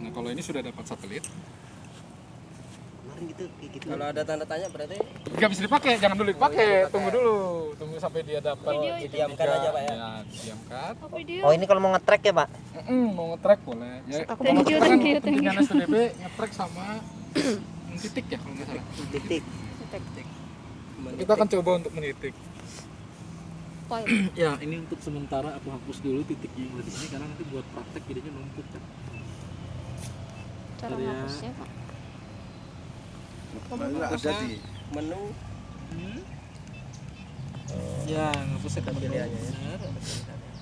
Nah kalau ini sudah dapat satelit, Kemarin gitu kayak gitu. Kalau ada tanda tanya berarti nggak bisa dipakai, jangan dulu dipakai, tunggu dulu, tunggu sampai dia dapat. didiamkan aja Pak ya. Ya, didiamkan. Oh ini kalau mau nge-track ya Pak? Mau nge-track boleh. Ya, Aku kalau mau kita nge-track. kan kepentingan STDB nge-track sama titik ya kalau nggak salah. Titik. Kita akan coba untuk menitik. Ya ini untuk sementara aku hapus dulu titiknya yang di sini karena nanti buat praktek jadinya numpuk kan. Cara ngapusnya Pak. Ada di Menu Ya ngapusnya kan pilihannya ya. benar, ada pilihannya.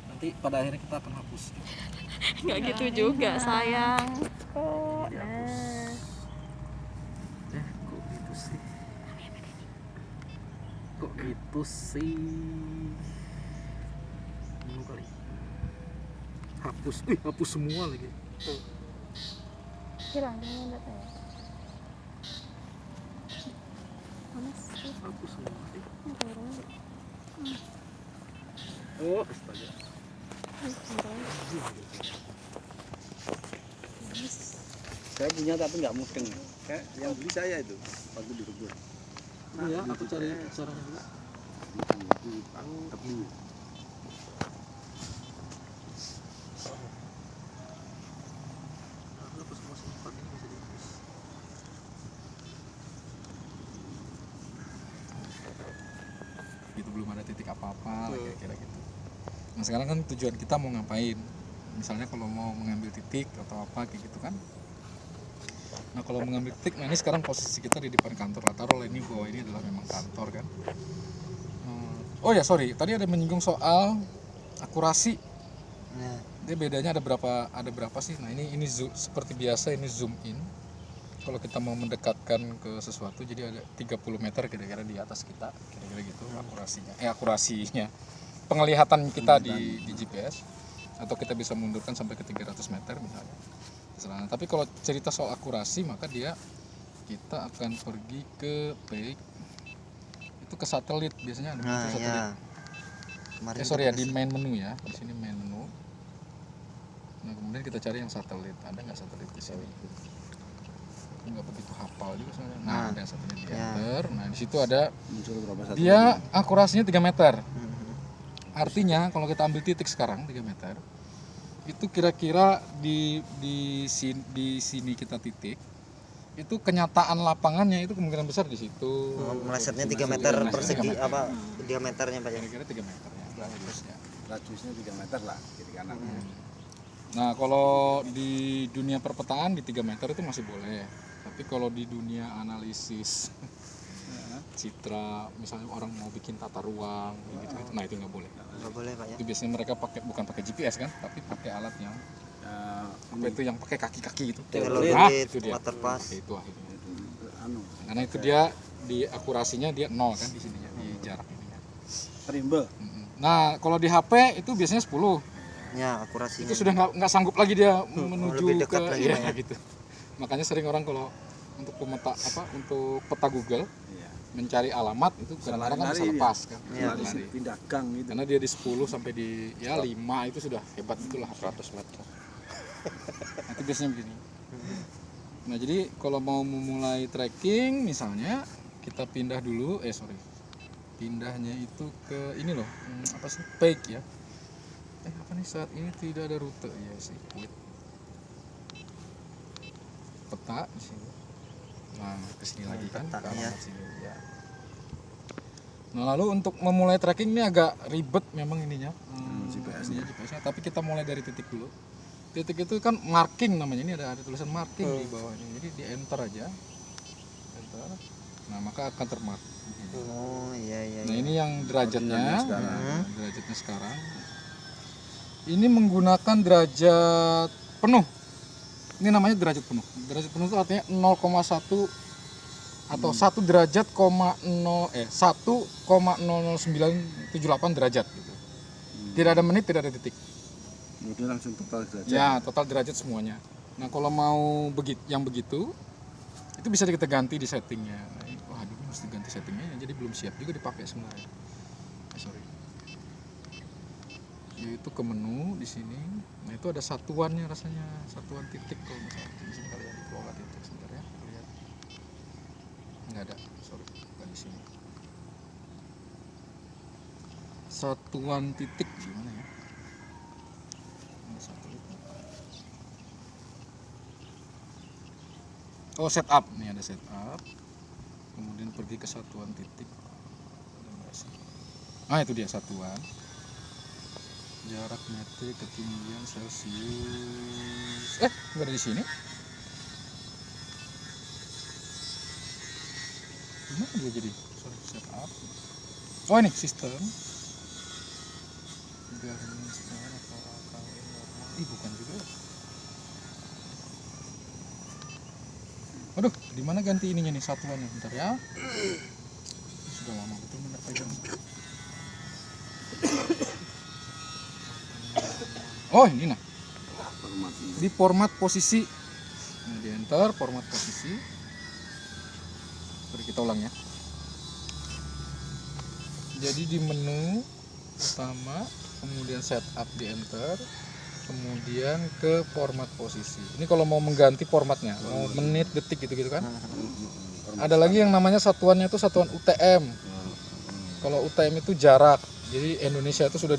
Nanti pada akhirnya kita akan hapus. Nggak gitu juga sayang. Kok. Kok gitu sih? Kok gitu sih? Dulu kali. Hapus, hapus semua lagi. Hilang ini datanya. Panas sih. Hapus semua sih. Turun. Oh, astaga. saya punya tapi nggak mudeng. Kayak yang beli saya itu waktu di Rubur. Iya, aku cari caranya dulu. Tebu. Hapus semua sempat ini bisa dihapus. Gitu belum ada titik apa-apa lah kira-kira gitu. Nah sekarang kan tujuan kita mau ngapain? Misalnya kalau mau mengambil titik atau apa kayak gitu kan. Nah kalau mengambil titik, nah ini sekarang posisi kita di depan kantor lah. Taruhlah ini bahwa ini adalah memang kantor kan. Oh ya sorry, tadi ada menyinggung soal akurasi. Nah, Dia bedanya ada berapa sih? Nah ini zoom, seperti biasa ini zoom in. Kalau kita mau mendekatkan ke sesuatu, jadi ada 30 meter kira-kira di atas kita, kira-kira gitu akurasinya. Penglihatan kita di GPS, atau kita bisa mundurkan sampai ke 300 meter misalnya. Nah, tapi kalau cerita soal akurasi, maka kita akan pergi ke page itu ke satelit biasanya ada nah satelit. ya. Kemarin Sorry ya kita di main menu ya, di sini main menu. Nah kemudian kita cari yang satelit, ada nggak satelit di sini? Aku nggak begitu hafal juga sebenarnya. Nah ada yang satelit di enter. Nah di situ ada Muncul berapa satu? dia akurasinya 3 meter. Artinya kalau kita ambil titik sekarang 3 meter, itu kira-kira di sini kita titik, itu kenyataan lapangannya itu kemungkinan besar di situ. melesetnya 3 meter Melesetnya persegi 3 meter. apa diameternya Pak ya? Kira-kira 3 meter ya, radiusnya. Radiusnya 3 meter lah kiri kanan. Nah kalau di dunia perpetaan di 3 meter itu masih boleh, tapi kalau di dunia analisis citra, misalnya orang mau bikin tata ruang gitu, nah itu nggak boleh. Nggak boleh Pak ya? Itu biasanya mereka bukan pakai GPS kan, tapi pakai alat yang apa itu yang pakai kaki-kaki gitu. Telolit, Itu dia. water pass. Itu akhirnya. Anu, Karena itu dia di akurasinya dia 0 kan di sininya, di jarak ininya. rimba. Nah kalau di HP itu biasanya 10. Ya akurasinya. Itu sudah nggak sanggup lagi dia menuju lebih dekat ke lagi, ya, Pak, ya. gitu. Makanya sering orang kalau untuk untuk peta Google Iya. mencari alamat itu kadang-kadang kan Lari-lari salah dia. pas kan. Iya. Lari. Pindah gang gitu. Karena dia di 10 sampai di 5 itu sudah hebat itulah 100 meter. Itu biasanya begini. Nah jadi kalau mau memulai trekking misalnya kita pindah dulu, pindahnya itu ke ini loh, apa sih, page ya. Apa nih saat ini tidak ada rute ya sih, peta di sini. Nah kesini lagi kan, Peta, ke alamat ya. sini ya. Nah lalu untuk memulai trekking ini agak ribet memang ininya, GPS-nya, tapi kita mulai dari titik dulu. Titik itu kan marking namanya, ini ada tulisan marking di bawahnya, jadi di enter aja, enter. Nah maka akan termark. Oh iya iya. Nah iya. ini yang derajatnya, Koordinatnya derajatnya sekarang. Ini menggunakan derajat penuh. Ini namanya derajat penuh. Derajat penuh itu artinya 0,1 atau 1 derajat, 1,00978 derajat gitu. Tidak ada menit, tidak ada detik. Kemudian langsung total derajat. Ya, total derajat semuanya. Nah, kalau mau yang begitu itu bisa kita ganti di settingnya. Wah, ini mesti ganti settingnya, jadi belum siap juga dipakai sebenarnya. Sorry. yaitu ke menu di sini. Nah itu ada satuannya rasanya, satuan titik kalau misalnya di sini kalian dikelola titik sebentar ya, lihat. Nggak ada, sorry, nggak di sini. Satuan titik gimana ya? Ini satu itu. Oh setup, nih ada setup. Kemudian pergi ke satuan titik. Ah itu dia satuan. Jarak metrik, ketinggian Celcius. Nggak ada di sini. Gimana dia jadi? Sorry, setup. Oh ini sistem. Garis merah atau AKW normal. Bukan juga. Aduh, di mana ganti ininya nih satuannya? Bentar ya. Sudah lama betul benar pegang. Oh ini nah. Di format posisi. Nah, di enter format posisi. Mari kita ulang ya. Jadi di menu utama, kemudian setup di enter, kemudian ke format posisi. Ini kalau mau mengganti formatnya, mau menit, detik gitu-gitu kan. Ada lagi yang namanya satuannya itu satuan UTM. Kalau UTM itu jarak. Jadi Indonesia itu sudah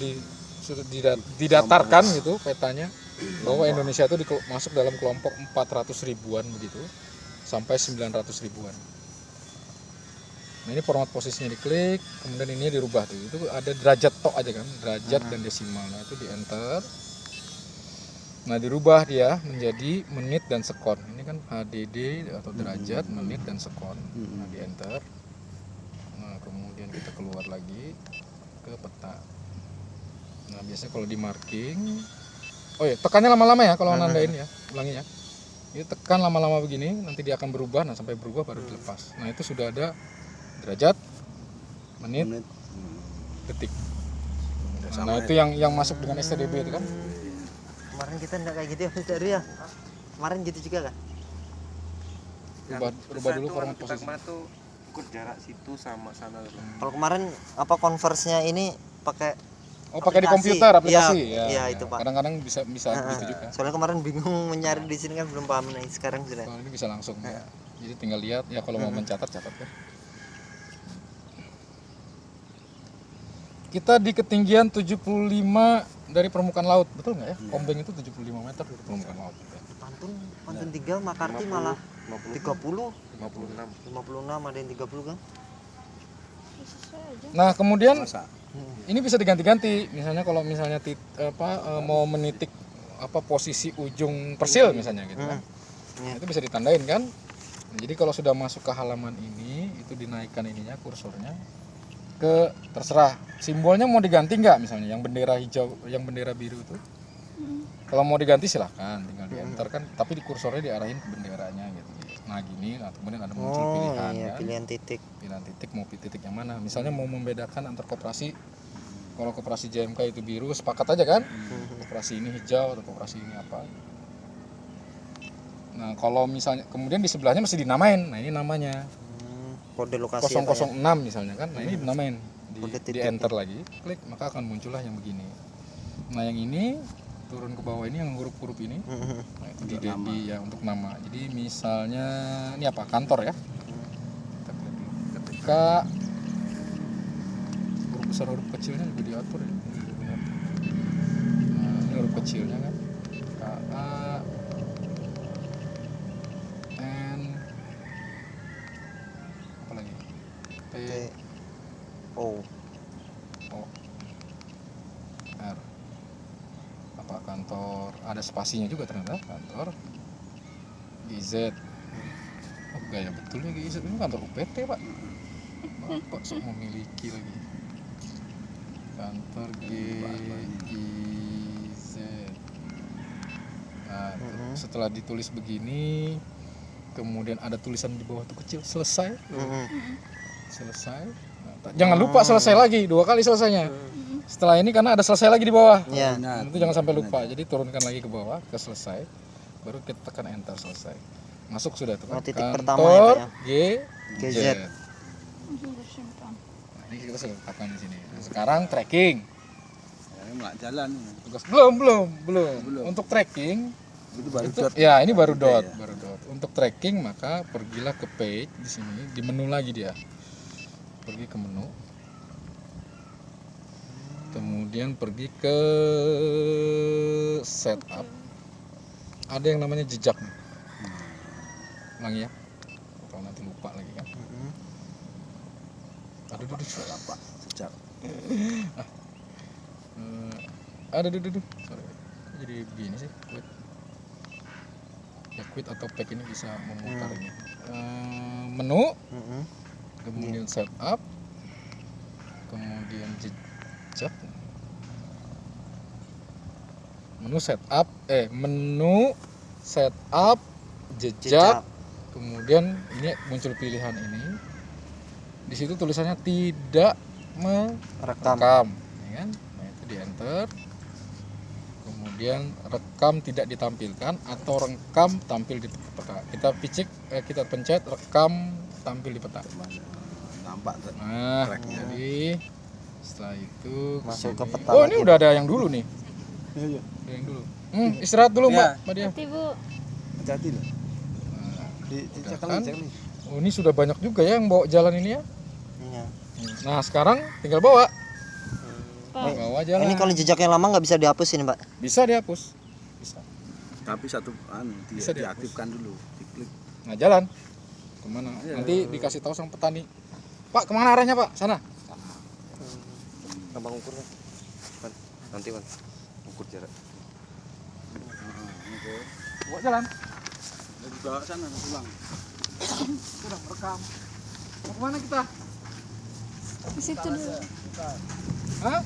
didatarkan gitu petanya bahwa Indonesia itu masuk dalam kelompok 400 ribuan begitu sampai 900 ribuan. Nah ini format posisinya diklik, kemudian ini dirubah tuh. Itu ada derajat tok aja kan, derajat dan desimal. Nah itu di enter. Nah dirubah dia menjadi menit dan sekon. Ini kan HDD atau derajat, menit dan sekon. Nah di enter. Nah kemudian kita keluar lagi ke peta. Nah biasanya kalau di marking, oh ya tekannya lama-lama ya kalau nandain ya, ulangi ya. Ini tekan lama-lama begini, nanti dia akan berubah. Nah sampai berubah baru dilepas. Nah itu sudah ada derajat, menit, detik. Nah itu yang masuk dengan STDB itu kan. Kemarin kita enggak kayak gitu ya Mas Daru ya. Kemarin gitu juga kan? Rubah dulu format posisi. tuh ikut jarak situ sama sana dulu. Kalau kemarin apa converse-nya ini pakai Pakai di aplikasi. komputer aplikasi. Iya, itu Pak. Kadang-kadang bisa gitu juga. Soalnya kemarin bingung mencari di sini kan belum paham nih. Sekarang sudah. Kalau ini bisa langsung ya. Jadi tinggal lihat ya kalau mau mencatat catat kan. Kita di ketinggian 75 dari permukaan laut, betul nggak ya? Ombeng itu 75 meter dari permukaan laut. Pantun 3 Makarti malah 30, 56 56. ada yang 30 kan? Sesuai aja. Nah kemudian ini bisa diganti-ganti. Misalnya kalau misalnya mau menitik posisi ujung persil misalnya gitu kan. Nah, itu bisa ditandain kan. Nah, jadi kalau sudah masuk ke halaman ini, itu dinaikkan ininya kursornya ke terserah simbolnya mau diganti nggak, misalnya yang bendera hijau, yang bendera biru itu. Kalau mau diganti silahkan, tinggal di enter kan, tapi di kursornya diarahin ke benderanya gitu. Nah gini, nah kemudian ada muncul pilihan iya, kan. pilihan titik. Pilihan titik, mau titik yang mana. Misalnya mau membedakan antar koperasi. Kalau koperasi JMK itu biru, sepakat aja kan. Koperasi ini hijau atau koperasi ini apa. Nah kalau misalnya kemudian di sebelahnya mesti dinamain. Nah ini namanya Kode lokasi 006 misalnya kan. Nah ini dinamain Kode di titik. enter lagi, klik maka akan muncullah yang begini. Nah yang ini turun ke bawah ini yang huruf-huruf ini. Nah, itu di DB ya untuk nama. Jadi misalnya ini apa, kantor ya. Kita klik dulu. Ketika huruf besar huruf kecilnya juga diatur ya. Nah ini huruf kecilnya kan. KA N apa lagi? P O O R. Apa kantor, ada spasinya juga ternyata, kantor GZ. Oh gaya betul ya GZ, ini kantor UPT Pak. Bapak sok memiliki lagi kantor GIZ. Nah, setelah ditulis begini, kemudian ada tulisan di bawah tuh kecil, selesai. Selesai. Nah, jangan lupa selesai lagi, 2 kali selesainya. Setelah ini karena ada selesai lagi di bawah. Iya. Nah, itu jangan sampai lupa. Jadi turunkan lagi ke bawah, ke selesai. Baru kita tekan enter, selesai. Masuk sudah tuh. Oh, titik Kantor pertama ya, Pak, GZ. GZ. Bersimpan. Nah, ini kita sudah tetapkan di sini. Nah, sekarang tracking. nggak jalan. Tugas belum. Untuk trekking Itu baru itu dot. ya ini baru Gitu dot, ya. baru dot. Untuk tracking maka pergilah ke page di sini, di menu lagi dia. Pergi ke menu. Kemudian pergi ke setup. Ada yang namanya jejak nih. Ulangi ya. Kalau nanti lupa lagi kan. Aduh. Apa? Sejak. Aduh. Sorry. Kok jadi begini sih? Quit. Ya quit atau pack ini bisa memutar ini. Menu, kemudian setup, kemudian jejak. Menu setup, jejak. Kemudian ini muncul pilihan ini. Di situ tulisannya tidak merekam, ya kan? Nah, itu di enter. Kemudian rekam tidak ditampilkan atau rekam tampil di peta. Kita pencet rekam tampil di peta. Nampak tuh. Nah, Tracknya. jadi setelah itu Masuk ke kesini. peta Oh, lagi. ini udah ada yang dulu nih. Iya. Ada yang dulu. Istirahat dulu, Mbak. Mbak Dia. Hati bu. Hati-hati loh. Udah Cek kan? lagi. Oh, ini sudah banyak juga ya yang bawa jalan ini ya. Iya. Nah, sekarang tinggal bawa. Pak. Bawa jalan. Ini kalau jejaknya lama nggak bisa dihapus ini, Pak. Bisa dihapus. Bisa. Tapi satu Bisa dihapus. diaktifkan dulu, diklik. Nah, jalan. Kemana? Iya. Nanti dikasih tahu sama petani. Pak, kemana arahnya, Pak? Sana. Gampang ukurnya. Pan, nanti Pan. Ukur jarak. Bawa jalan. Udah dibawa sana pulang. Udah merekam. Mau kemana kita? Di situ dulu. Hah?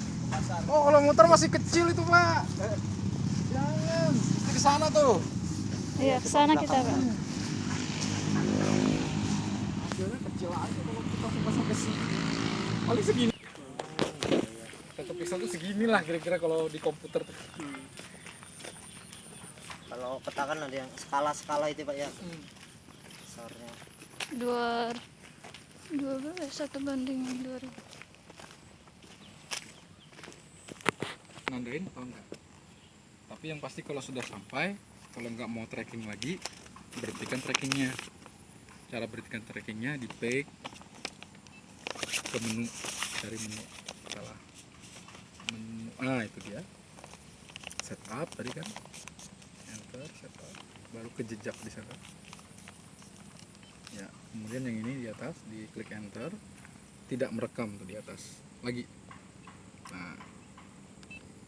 Oh, kalau motor masih kecil itu, Pak. Jangan. Mesti ke sana tuh. Iya, ke sana kita, Pak. Hasilnya kecil aja kalau kita pasang ke sini. Paling segini. Satu pixel tuh segini lah kira-kira kalau di komputer tuh. Kalau peta kan ada yang skala-skala itu, Pak ya. Besarnya. 1/2000. Nandain atau enggak? Tapi yang pasti kalau sudah sampai, kalau nggak mau tracking lagi, berhentikan trackingnya. Cara berhentikan trackingnya di page ke menu, cari menu, salah menu, itu dia setup tadi kan, enter setup, baru ke jejak di sana ya. Kemudian yang ini di atas diklik enter, tidak merekam tuh di atas lagi. Nah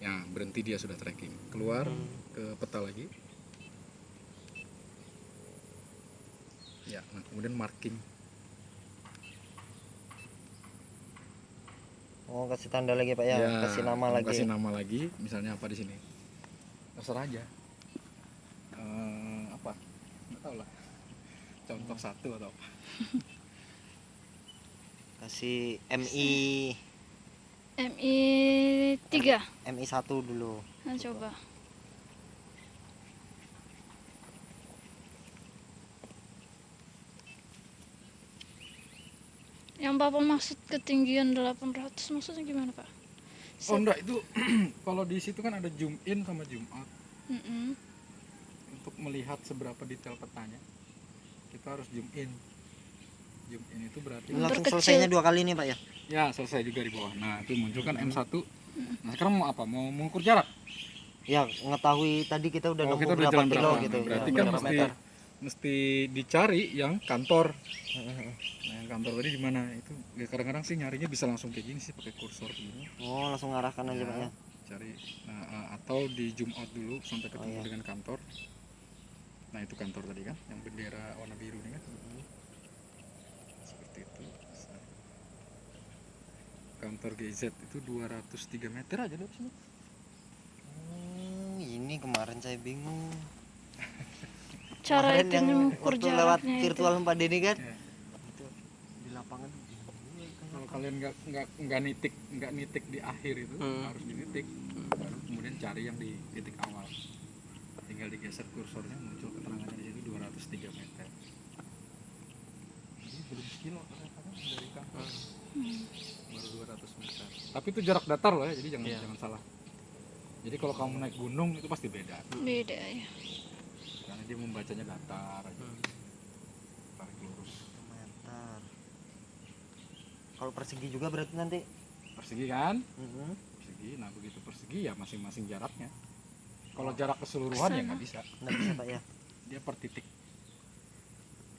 ya, berhenti, dia sudah tracking. Keluar ke peta lagi ya. Nah kemudian marking. Oh, kasih tanda lagi, Pak ya. Kasih nama lagi. Kasih nama lagi, misalnya apa di sini? Terserah aja. Apa? Nggak tahu lah. Contoh satu atau apa? Kasih MI MI 3. MI 1 dulu. Nah, coba. Yang Bapak maksud ketinggian 800 maksudnya gimana, Pak? Oh enggak, itu kalau di situ kan ada zoom in sama zoom out. Mm-mm. Untuk melihat seberapa detail petanya, kita harus zoom in. Zoom in itu berarti Ini langsung Memperkecil. selesainya 2 kali nih, Pak ya. ya selesai juga di bawah. Nah itu muncul kan M1. Nah sekarang mau apa? Mau mengukur jarak? Ya, mengetahui tadi kita udah Oh, nemu kita udah berapa jalan kilo berapa? gitu. Berarti Ya, kan berapa mesti meter. mesti dicari yang kantor. Nah yang kantor tadi di mana? Itu ya kadang-kadang sih nyarinya bisa langsung kayak gini sih, pakai kursor begini. Oh, langsung arahkan aja, Pak ya. Cari. Nah, atau di zoom out dulu sampai ketemu iya. dengan kantor. Nah itu kantor tadi kan, yang bendera warna biru ini kan. Seperti itu. Kantor GZ itu 203 meter aja dari sini. Ini kemarin saya bingung. Cara Kemarin itu yang mengukur waktu lewat jaraknya itu. virtual Pak Denny kan. Ya. Itu di lapangan. Kalau kalian nggak nitik di akhir itu, harus dinitik. Baru kemudian cari yang di titik awal. Tinggal digeser kursornya, muncul keterangannya di situ 203 meter. Jadi belum sekilo kadang-kadang dari kantor. Baru 200 meter. Tapi itu jarak datar loh ya, jadi jangan salah. Jadi kalau kamu naik gunung itu pasti beda. Beda ya. Karena dia membacanya datar aja. Tarik lurus. Meter. Kalau persegi juga berarti nanti. Persegi kan? Mhm. Persegi. Nah begitu persegi ya masing-masing jaraknya. Kalau jarak keseluruhan ya nggak bisa. Nggak bisa Pak ya. Dia per titik.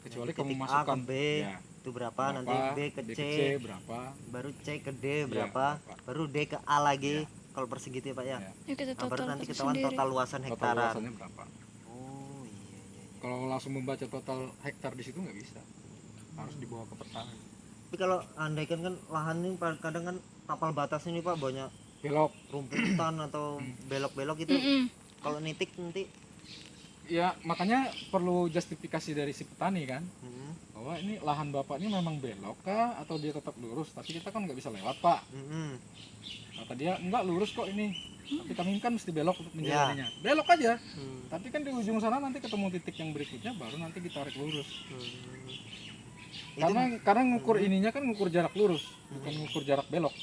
Kecuali Dari kamu titik A masukkan ke B, ya, itu berapa, nanti B ke C, berapa. baru C ke D Ya, berapa, baru D ke A lagi. Kalau persegi itu ya Pak ya. Ya. Ya kita Nah, baru total nanti itu ketahuan sendiri. total luasan Total hektaran. luasannya berapa? Oh iya iya. Kalau langsung membaca total hektar di situ nggak bisa. Harus dibawa ke peta. Tapi kalau andaikan kan lahan ini kadang kan tapal batas ini Pak banyak Belok. rumputan atau belok-belok itu. Mm-mm. Kalau nitik nanti Ya makanya perlu justifikasi dari si petani kan. Mhm. Bahwa ini lahan bapak ini memang belok kah atau dia tetap lurus, tapi kita kan nggak bisa lewat pak. Mhm. Kata dia enggak, lurus kok ini, tapi kami kan mesti belok untuk Ya. menjalaninya. Belok aja, Hmm. tapi kan di ujung sana nanti ketemu titik yang berikutnya baru nanti ditarik lurus. Itu Karena ngukur ininya kan ngukur jarak lurus, bukan ngukur jarak belok.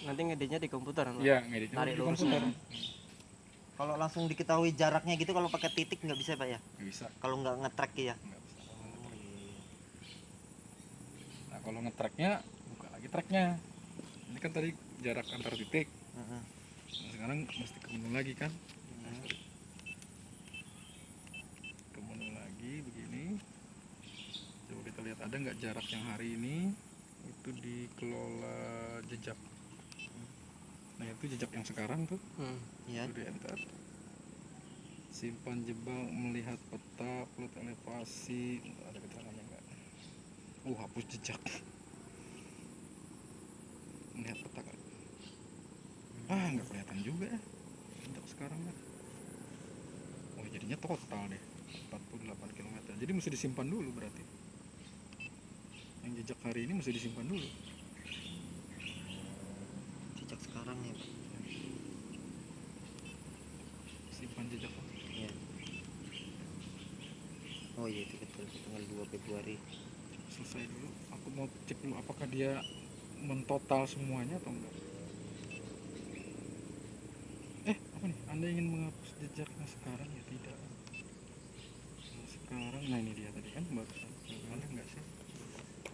Nanti ngeditnya di komputer. Iya, ngeditnya Tarik di lurus. komputer. kalau langsung diketahui jaraknya gitu kalau pakai titik nggak bisa Pak ya. Nggak bisa, Kalau nggak nge-track ya. nggak bisa. Nah kalau nge-tracknya buka lagi tracknya. Ini kan tadi jarak antar titik. Mhm. Nah, sekarang mesti ke gunung lagi kan. Ke gunung lagi begini. Coba kita lihat ada nggak jarak yang hari ini itu dikelola jejak. Nah itu jejak yang sekarang tuh. Iya. Itu di enter. Simpan jebak, melihat peta, plot elevasi. Ada keterangannya nggak? Hapus jejak. Melihat peta kan? Nggak kelihatan juga ya. Jejak sekarang kan? Oh jadinya total deh 48 km. Jadi mesti disimpan dulu berarti. Yang jejak hari ini mesti disimpan dulu. Jejak sekarang ya Pak. Simpan jejak. Iya. Oh iya itu betul tanggal 2 Februari. Selesai dulu. Aku mau cek dulu apakah dia mentotal semuanya atau enggak. Apa nih? Anda ingin menghapus jejaknya sekarang ya tidak. Nah, sekarang, nah ini dia tadi kan barusan. Ada enggak sih?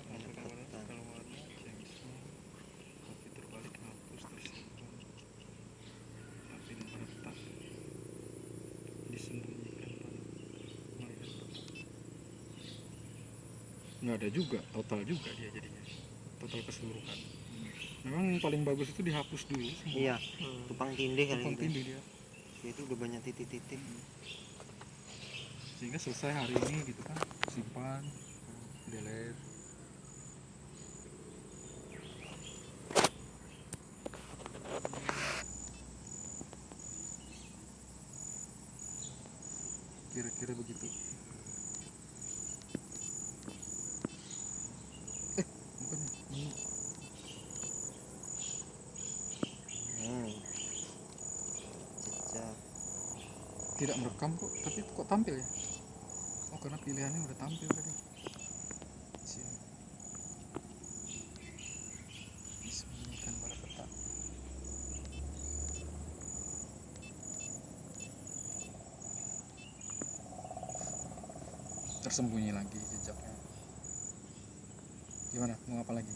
Kalau warna change tapi terbalik hapus tersimpan. Tapi letak disembunyikan pada melihat peta. Nggak ada juga, total juga dia jadinya. Total keseluruhan. Memang yang paling bagus itu dihapus dulu semua. Iya. Tupang tindih kali Tumpang gitu. tindih dia. Itu udah banyak titik-titik. Sehingga selesai hari ini gitu kan, simpan, delete. Kira-kira begitu. Bukannya ini Jejak. tidak merekam kok, tapi kok tampil ya? Oh karena pilihannya udah tampil tadi. Siap. Disembunyikan pada peta. Tersembunyi lagi jejaknya. Gimana? Mau apa lagi?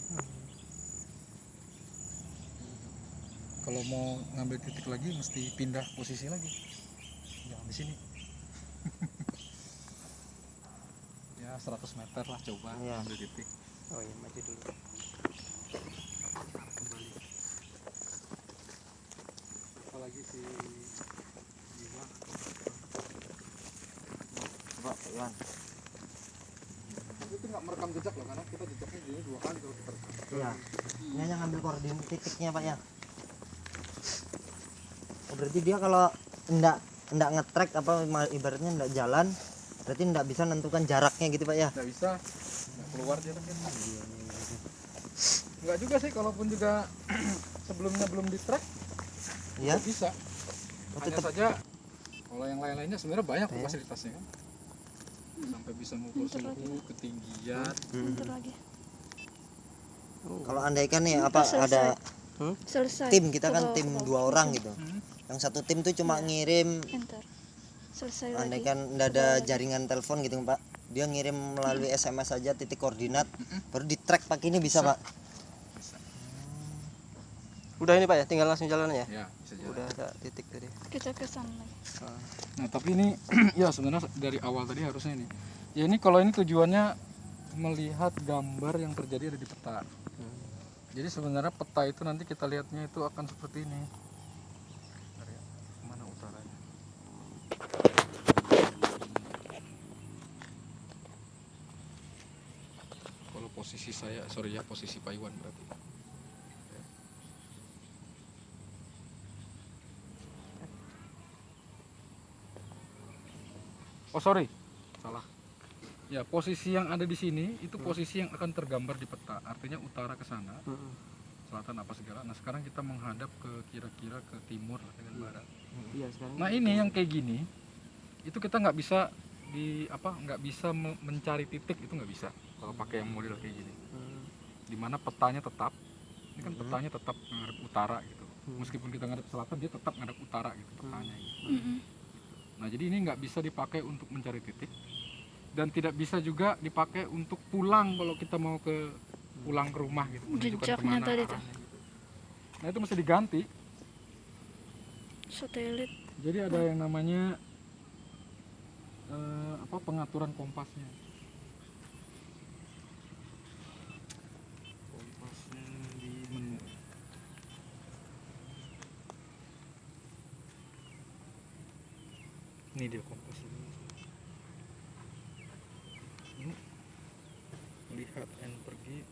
Kalau mau ngambil titik lagi mesti pindah posisi lagi. Jangan di sini. Ya 100 meter lah coba Iya. ambil titik. Oh iya, maju dulu. Kembali. Apalagi si Iwan Coba Pak Iwan. itu nggak merekam jejak loh, karena kita jejaknya jadi 2 kali kalau kita rekam. Iya. Ini hanya ngambil koordinat titiknya Pak ya. Oh, berarti dia kalau enggak nge-track apa ibaratnya enggak jalan, berarti enggak bisa menentukan jaraknya gitu Pak ya. Nggak bisa, nggak keluar jaraknya. Nggak juga sih, kalaupun juga sebelumnya belum di track Iya. bisa. Oh, Hanya tetap saja kalau yang lain-lainnya sebenarnya banyak Iya. fasilitasnya kan. Sampai bisa mengukur suhu, ketinggian. Bentar lagi. kalau andaikan nih apa Selesai. Selesai. tim kita Ke kan bawah, tim ke 2 bawah. orang gitu. Yang satu tim tuh cuma ngirim, Enter. Selesai andai lagi. kan nggak ada jaringan telepon gitu Pak, dia ngirim melalui SMS saja titik koordinat, baru di track pakai ini bisa Pak. Udah ini Pak ya, tinggal langsung jalan ya. Ya, bisa jalan. Udah ada titik tadi. Kita ke sana lagi. Nah tapi ini ya sebenarnya dari awal tadi harusnya ini ya, ini kalau ini tujuannya melihat gambar yang terjadi ada di peta. Jadi sebenarnya peta itu nanti kita lihatnya itu akan seperti ini. Bentar ya, mana utaranya? Kalau posisi saya, sorry ya, posisi Pak Iwan berarti. Oh sorry, salah. Ya posisi yang ada di sini itu posisi yang akan tergambar di peta. Artinya utara ke sana, selatan apa segala. Nah sekarang kita menghadap ke kira-kira ke timur lah dengan barat. Iya sekarang. Nah ini yang kayak gini, itu kita nggak bisa nggak bisa mencari titik, itu nggak bisa kalau pakai yang model kayak gini. Dimana petanya tetap, ini kan petanya tetap ngadep utara gitu. Meskipun kita ngadep selatan, dia tetap ngadep utara gitu petanya. Gitu. Nah jadi ini nggak bisa dipakai untuk mencari titik dan tidak bisa juga dipakai untuk pulang kalau kita mau pulang ke rumah gitu, menunjukkan Jejaknya kemana tadi tuh. arahnya gitu. Nah itu mesti diganti. Satelit. Jadi ada yang namanya pengaturan kompasnya. Kompasnya di menu. Ini dia kompasnya. Ini lihat and pergi,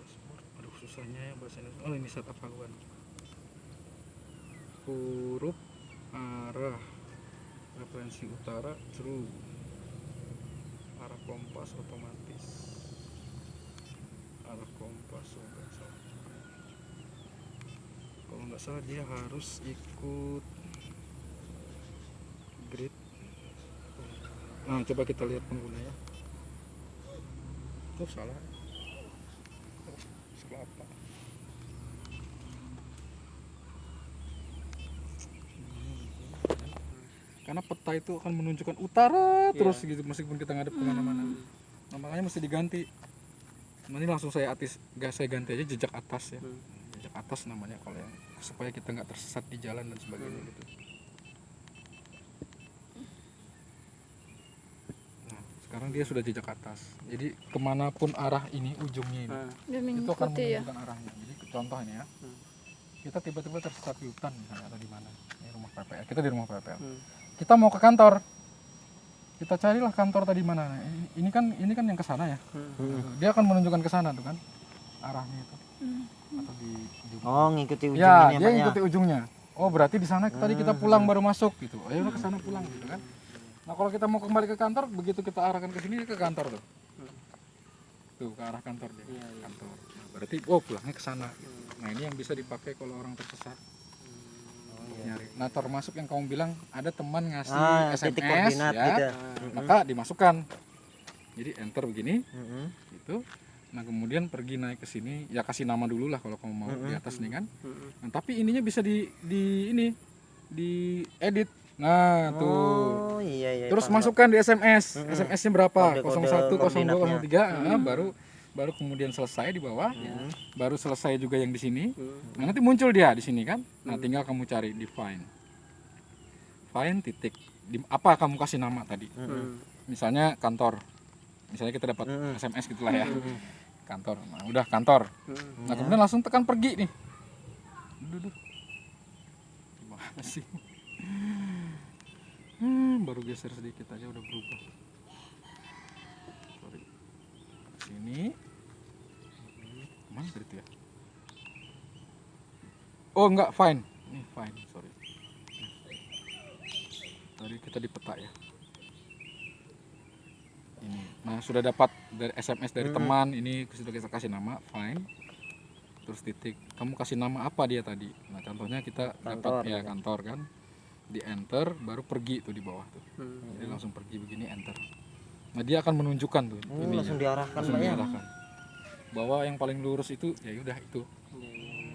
dashboard. Aduh susahnya ya bahasa Indonesia. Oh ini setup haluan. Huruf arah referensi utara true, arah kompas otomatis, arah kompas nggak salah. Kalau nggak salah dia harus ikut grid. Nah coba kita lihat pengguna ya. Oh salah. Oh, salah apa? Karena peta itu akan menunjukkan utara terus gitu meskipun kita ngadep kemana-mana. Nah, makanya mesti diganti. Nah, ini langsung saya ganti aja jejak atas ya. Jejak atas namanya kalau yang supaya kita nggak tersesat di jalan dan sebagainya gitu. Nah sekarang dia sudah jejak atas. Jadi kemanapun arah ini ujungnya ini Dia itu akan mengikuti ya. menunjukkan arahnya. Jadi contoh ini ya. Kita tiba-tiba tersesat di hutan misalnya atau di mana? Ini rumah PPL. Kita di rumah PPL. Kita mau ke kantor, kita carilah kantor tadi mana. Nah, ini kan yang ke sana ya. Dia akan menunjukkan ke sana tuh kan arahnya itu atau di ujung. Oh ngikuti Ya ujungnya dia Pak ya. ngikuti ujungnya. Oh berarti di sana tadi kita pulang baru masuk gitu. Ayo ke sana pulang gitu kan. Nah kalau kita mau kembali ke kantor, begitu kita arahkan ke sini dia ke kantor tuh. Tuh ke arah kantor dia. Kantor. Nah, berarti pulangnya ke sana. Nah ini yang bisa dipakai kalau orang tersesat. Nyari. Nah termasuk yang kamu bilang ada teman ngasih titik SMS koordinat ya, gitu. maka dimasukkan. Jadi enter begini, Mm-mm. gitu. Nah kemudian pergi naik ke sini, ya kasih nama dulu lah kalau kamu mau di atas nih kan. Nah, tapi ininya bisa di edit. Nah tuh. Oh iya. Terus paham, Pak. masukkan di SMS, SMS-nya berapa? Kode-kode 01, 02, 03, koordinatnya. baru kemudian selesai di bawah, baru selesai juga yang di sini. Nah, nanti muncul dia di sini kan. Nah, tinggal kamu cari di find titik. Apa kamu kasih nama tadi? Misalnya kantor. Misalnya kita dapat SMS gitulah ya. Kantor. Nah, udah kantor. Nah, kemudian langsung tekan pergi nih. Duh. Gimana sih? Baru geser sedikit aja udah berubah. Sorry. Sini. Mana tadi itu ya? Oh enggak, fine. Ini fine, sorry. Tadi kita di peta ya. Ini. Nah, sudah dapat dari SMS dari teman, ini sudah kita kasih nama, fine. Terus titik. Kamu kasih nama apa dia tadi? Nah, contohnya kita dapat ya kantor kan. Di enter baru pergi tuh di bawah tuh. Jadi langsung pergi begini enter. Nah, dia akan menunjukkan tuh Langsung diarahkan langsung Pak ya. diarahkan bahwa yang paling lurus itu ya udah itu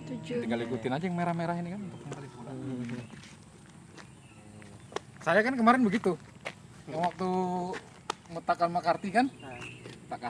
7. Tinggal ikutin aja yang merah-merah ini kan untuk kembali pulang. Saya kan kemarin begitu. Yang waktu metakan Makarti kan, tak kasih